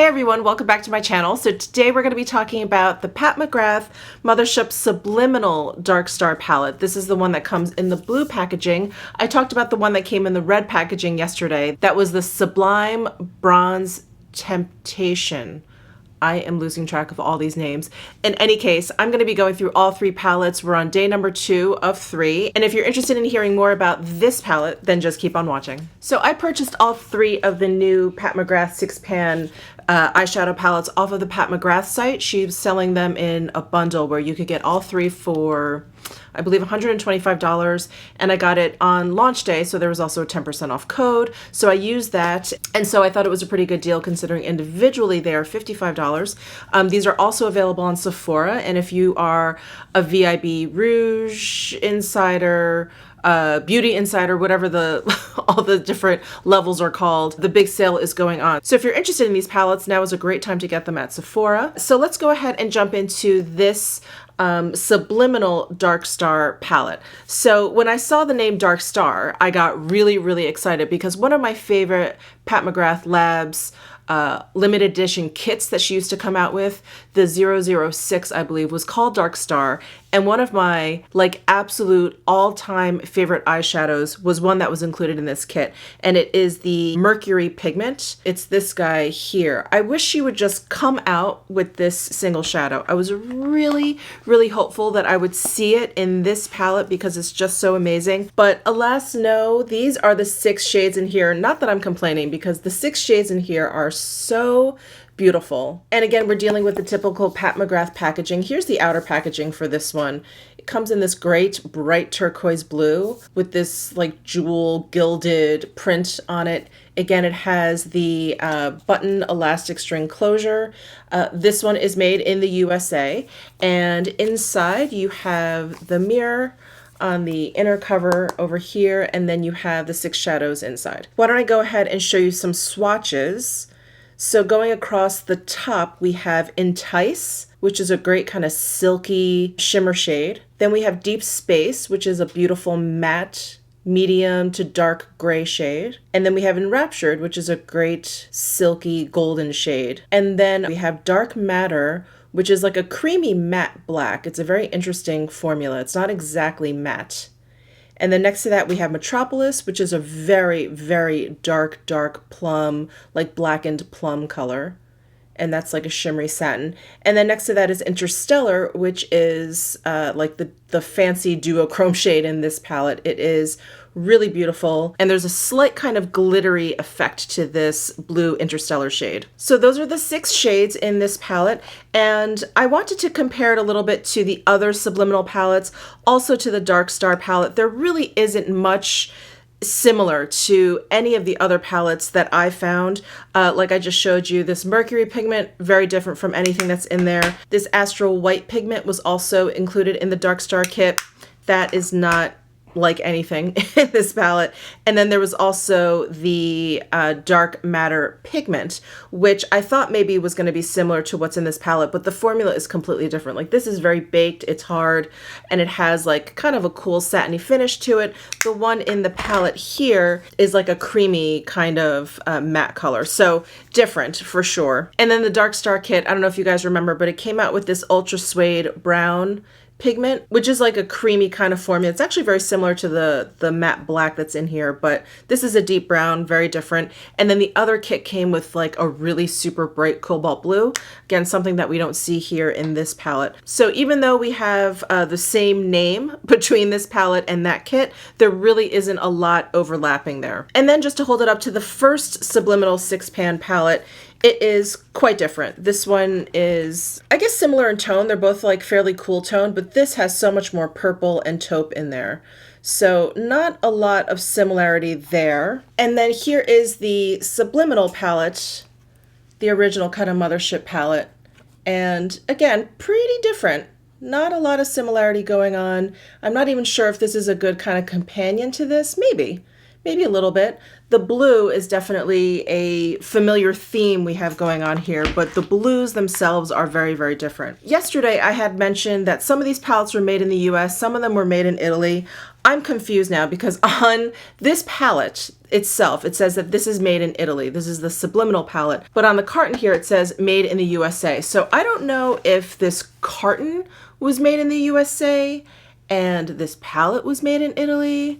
Hey everyone, welcome back to my channel. So today we're going to be talking about the PAT McGrath Mthrshp Subliminal Dark Star palette. This is the one that comes in the blue packaging. I talked about the one that came in the red packaging yesterday. That was the Sublime Bronze Temptation. I am losing track of all these names. In any case, I'm going to be going through all three palettes. We're on day number 2 of 3. And if you're interested in hearing more about this palette, then just keep on watching. So I purchased all 3 of the new PAT McGrath 6-pan eyeshadow palettes off of the PAT McGrath site. She's selling them in a bundle where you could get all 3 for, I believe, $125, and I got it on launch day, so there was also a 10% off code. So I used that, and so I thought it was a pretty good deal considering individually they are $55. These are also available on Sephora, and if you are a VIB Rouge insider, Beauty Insider, whatever all the different levels are called, the big sale is going on. So if you're interested in these palettes, now is a great time to get them at Sephora. So let's go ahead and jump into this Subliminal Dark Star palette. So when I saw the name Dark Star, I got really excited because one of my favorite PAT McGrath Labs limited edition kits that she used to come out with, the 006, I believe, was called Dark Star. And one of my absolute all-time favorite eyeshadows was one that was included in this kit. And it is the Mercury pigment. It's this guy here. I wish she would just come out with this single shadow. I was really hopeful that I would see it in this palette because it's just so amazing. But alas, no, these are the 6 shades in here. Not that I'm complaining, because the 6 shades in here are so beautiful. And again, we're dealing with the typical PAT McGrath packaging. Here's the outer packaging for this one. It comes in this great bright turquoise blue with this jewel gilded print on it. Again, it has the button elastic string closure. This one is made in the USA, and inside you have the mirror on the inner cover over here, and then you have the 6 shadows inside. Why don't I go ahead and show you some swatches. So going across the top, we have Entice, which is a great kind of silky shimmer shade. Then we have Deep Space, which is a beautiful matte medium to dark gray shade. And then we have Enraptured, which is a great silky golden shade. And then we have Dark Matter, which is like a creamy matte black. It's a very interesting formula. It's not exactly matte. And then next to that, we have Metropolis, which is a very dark plum, blackened plum color. And that's like a shimmery satin. And then next to that is Interstellar, which is the fancy duochrome shade in this palette. It is really beautiful. And there's a slight kind of glittery effect to this blue Interstellar shade. So those are the 6 shades in this palette. And I wanted to compare it a little bit to the other Subliminal palettes, also to the Dark Star palette. There really isn't much similar to any of the other palettes that I found. Like I just showed you, this Mercury pigment, very different from anything that's in there. This Astral White pigment was also included in the Dark Star kit. That is not like anything in this palette. And then there was also the Dark Matter pigment, which I thought maybe was going to be similar to what's in this palette, but the formula is completely different. This is very baked, it's hard, and it has kind of a cool satiny finish to it. The one in the palette here is like a creamy kind of matte color, so different for sure. And then the Dark Star kit, I don't know if you guys remember, but it came out with this Ultra Suede brown pigment, which is like a creamy kind of formula. It's actually very similar to the matte black that's in here, but this is a deep brown, very different. And then the other kit came with a really super bright cobalt blue. Again, something that we don't see here in this palette. So even though we have the same name between this palette and that kit, there really isn't a lot overlapping there. And then just to hold it up to the first Subliminal 6-pan palette, it is quite different. This one is, I guess, similar in tone. They're both fairly cool tone, but this has so much more purple and taupe in there. So not a lot of similarity there. And then here is the Subliminal palette, the original kind of Mthrshp palette. And again, pretty different. Not a lot of similarity going on. I'm not even sure if this is a good kind of companion to this. Maybe. maybe a little bit. The blue is definitely a familiar theme we have going on here, but the blues themselves are very, very different. Yesterday, I had mentioned that some of these palettes were made in the US, some of them were made in Italy. I'm confused now because on this palette itself, it says that this is made in Italy. This is the Subliminal palette, but on the carton here, it says made in the USA. So I don't know if this carton was made in the USA and this palette was made in Italy.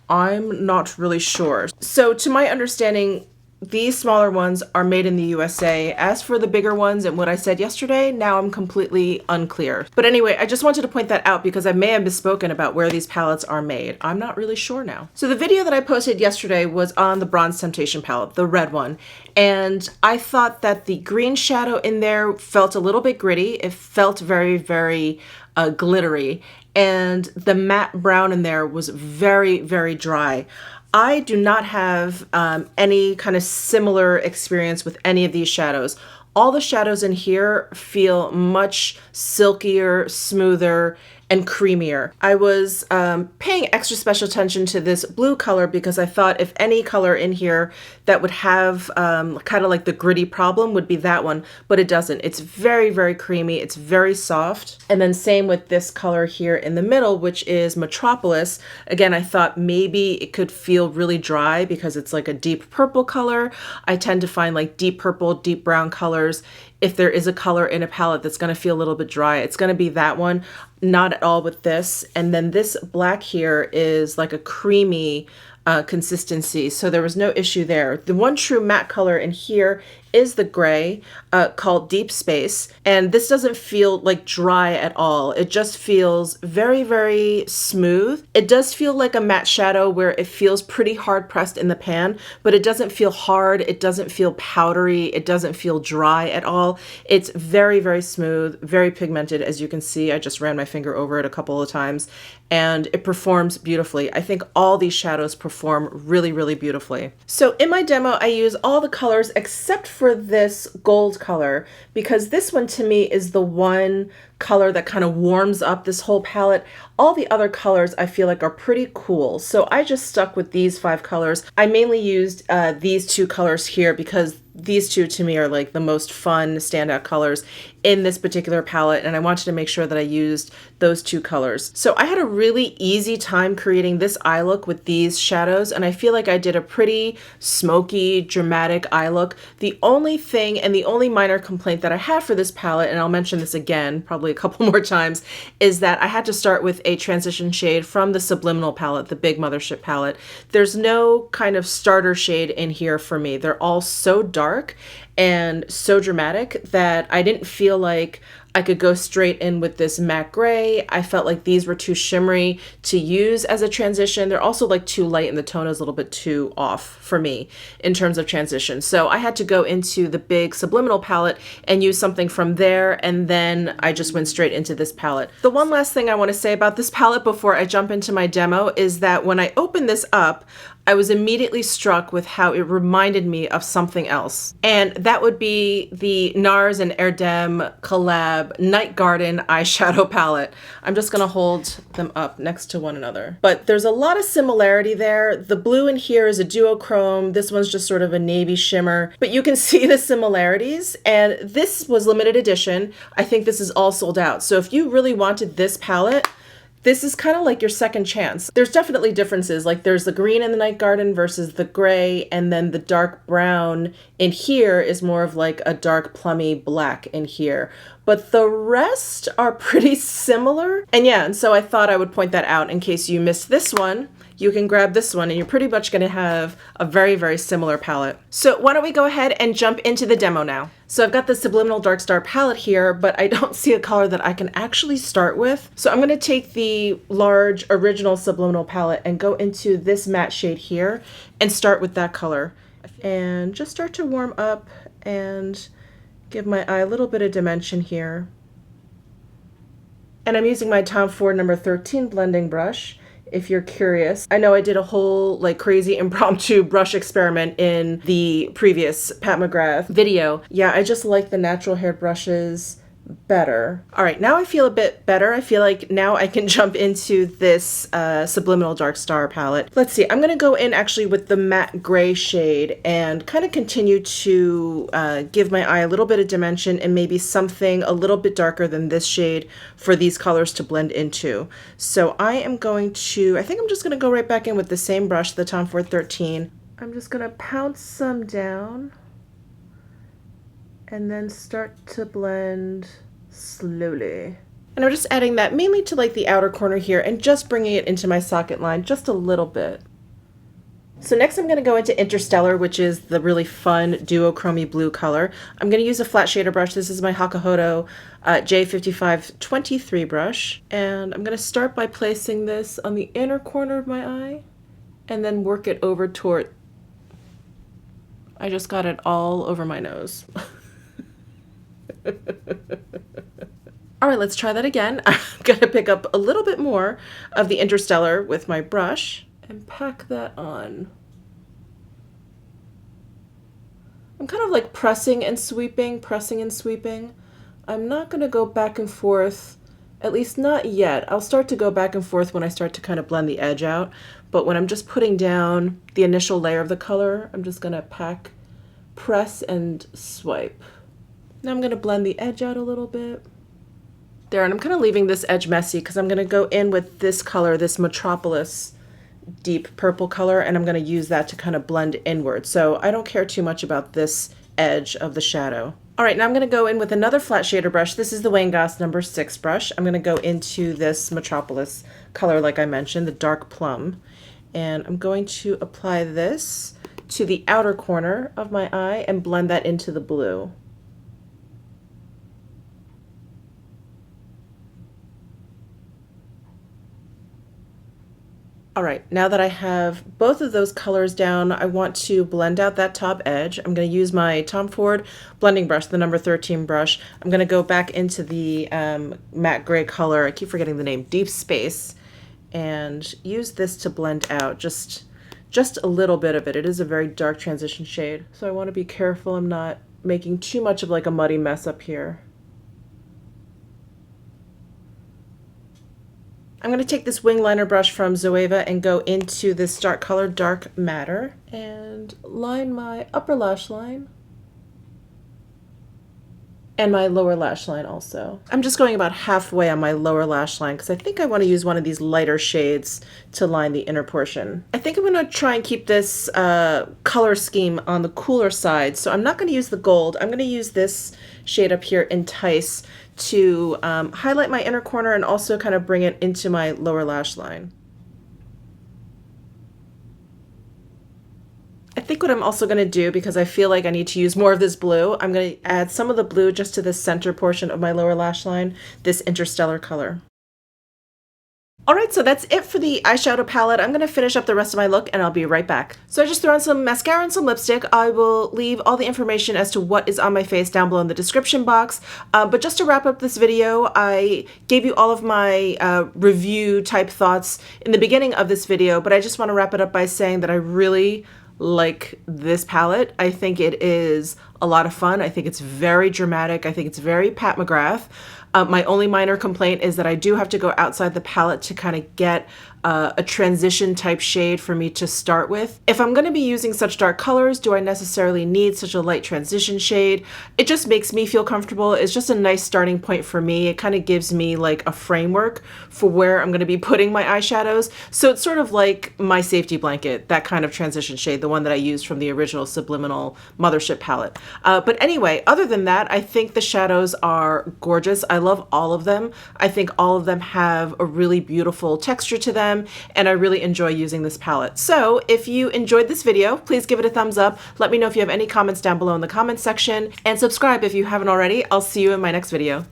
I'm not really sure. So to my understanding, these smaller ones are made in the USA. As for the bigger ones and what I said yesterday, now I'm completely unclear. But anyway, I just wanted to point that out because I may have misspoken about where these palettes are made. I'm not really sure now. So the video that I posted yesterday was on the Bronze Temptation palette, the red one. And I thought that the green shadow in there felt a little bit gritty. It felt very, very glittery. And the matte brown in there was very, very dry. I do not have any kind of similar experience with any of these shadows. All the shadows in here feel much silkier, smoother, and creamier. I was paying extra special attention to this blue color because I thought if any color in here that would have kind of like the gritty problem would be that one, but it doesn't. It's very, very creamy. It's very soft. And then same with this color here in the middle, which is Metropolis. Again, I thought maybe it could feel really dry because it's like a deep purple color. I tend to find like deep purple, deep brown colors. If there is a color in a palette that's going to feel a little bit dry, it's going to be that one. Not at all with this. And then this black here is like a creamy consistency. So there was no issue there. The one true matte color in here is the gray called Deep Space. And this doesn't feel like dry at all. It just feels very, very smooth. It does feel like a matte shadow where it feels pretty hard pressed in the pan, but it doesn't feel hard. It doesn't feel powdery. It doesn't feel dry at all. It's very, very smooth, very pigmented. As you can see, I just ran my finger over it a couple of times and it performs beautifully. I think all these shadows perform really, really beautifully. So in my demo, I use all the colors except for this gold color, because this one to me is the one color that kind of warms up this whole palette. All the other colors I feel like are pretty cool. So I just stuck with these 5 colors. I mainly used these 2 colors here because these 2 to me are like the most fun standout colors in this particular palette, and I wanted to make sure that I used those 2 colors. So I had a really easy time creating this eye look with these shadows, and I feel like I did a pretty smoky, dramatic eye look. The only thing and the only minor complaint that I have for this palette, and I'll mention this again probably a couple more times, is that I had to start with a transition shade from the Subliminal palette, the big Mthrshp palette. There's no kind of starter shade in here for me. They're all so dark and so dramatic that I didn't feel like I could go straight in with this matte gray. I felt like these were too shimmery to use as a transition. They're also like too light and the tone is a little bit too off for me in terms of transition. So I had to go into the big Subliminal palette and use something from there, and then I just went straight into this palette. The one last thing I want to say about this palette before I jump into my demo is that when I opened this up, I was immediately struck with how it reminded me of something else. And that would be the NARS and Erdem collab Night Garden eyeshadow palette. I'm just gonna hold them up next to one another. But there's a lot of similarity there. The blue in here is a duochrome. This one's just sort of a navy shimmer. But you can see the similarities. And this was limited edition. I think this is all sold out. So if you really wanted this palette, this is kind of like your second chance. There's definitely differences, like there's the green in the Night Garden versus the gray, and then the dark brown in here is more of like a dark plummy black in here. But the rest are pretty similar. And yeah, and so I thought I would point that out in case you missed this one. You can grab this one and you're pretty much gonna have a very, very similar palette. So why don't we go ahead and jump into the demo now. So I've got the Subliminal Dark Star palette here, but I don't see a color that I can actually start with. So I'm gonna take the large original Subliminal palette and go into this matte shade here and start with that color. And just start to warm up and give my eye a little bit of dimension here. And I'm using my Tom Ford number 13 blending brush. If you're curious, I know I did a whole like crazy impromptu brush experiment in the previous Pat McGrath video. Yeah, I just like the natural hair brushes better. All right, now I feel a bit better. I feel like now I can jump into this Subliminal Dark Star palette. Let's see, I'm gonna go in actually with the matte gray shade and kind of continue to give my eye a little bit of dimension and maybe something a little bit darker than this shade for these colors to blend into. So I am going to, I think I'm just gonna go right back in with the same brush, the Tom Ford 13. I'm just gonna pounce some down and then start to blend slowly. And I'm just adding that mainly to like the outer corner here and just bringing it into my socket line just a little bit. So next I'm going to go into Interstellar, which is the really fun duochromy blue color. I'm going to use a flat shader brush. This is my Hakuhodo J5523 brush. And I'm going to start by placing this on the inner corner of my eye and then work it over toward... I just got it all over my nose. All right, let's try that again. I'm gonna pick up a little bit more of the Interstellar with my brush and pack that on. I'm kind of like pressing and sweeping, pressing and sweeping. I'm not gonna go back and forth, at least not yet. I'll start to go back and forth when I start to kind of blend the edge out. But when I'm just putting down the initial layer of the color, I'm just gonna press and swipe. Now I'm going to blend the edge out a little bit. There, and I'm kind of leaving this edge messy because I'm going to go in with this color, this Metropolis deep purple color, and I'm going to use that to kind of blend inward. So I don't care too much about this edge of the shadow. All right, now I'm going to go in with another flat shader brush. This is the Wang number 6 brush. I'm going to go into this Metropolis color, like I mentioned, the dark plum. And I'm going to apply this to the outer corner of my eye and blend that into the blue. All right, now that I have both of those colors down, I want to blend out that top edge. I'm going to use my Tom Ford blending brush, the number 13 brush. I'm going to go back into the matte gray color, I keep forgetting the name, Deep Space, and use this to blend out just a little bit of it. It is a very dark transition shade, so I want to be careful I'm not making too much of like a muddy mess up here. I'm going to take this wing liner brush from Zoeva and go into this dark color, Dark Matter, and line my upper lash line and my lower lash line also. I'm just going about halfway on my lower lash line because I think I want to use one of these lighter shades to line the inner portion. I think I'm going to try and keep this color scheme on the cooler side, so I'm not going to use the gold. I'm going to use this shade up here, Entice, to highlight my inner corner and also kind of bring it into my lower lash line. I think what I'm also going to do, because I feel like I need to use more of this blue, I'm going to add some of the blue just to the center portion of my lower lash line, this Interstellar color. All right, so that's it for the eyeshadow palette. I'm going to finish up the rest of my look and I'll be right back. So I just threw on some mascara and some lipstick. I will leave all the information as to what is on my face down below in the description box. But just to wrap up this video, I gave you all of my review type thoughts in the beginning of this video, but I just want to wrap it up by saying that I really like this palette. I think it is a lot of fun. I think it's very dramatic. I think it's very Pat McGrath. My only minor complaint is that I do have to go outside the palette to kind of get a transition type shade for me to start with. If I'm going to be using such dark colors, do I necessarily need such a light transition shade? It just makes me feel comfortable. It's just a nice starting point for me. It kind of gives me like a framework for where I'm going to be putting my eyeshadows. So it's sort of like my safety blanket, that kind of transition shade, the one that I used from the original Subliminal Mothership palette. But anyway, other than that, I think the shadows are gorgeous. I love all of them. I think all of them have a really beautiful texture to them, and I really enjoy using this palette. So if you enjoyed this video, please give it a thumbs up. Let me know if you have any comments down below in the comments section, and subscribe if you haven't already. I'll see you in my next video.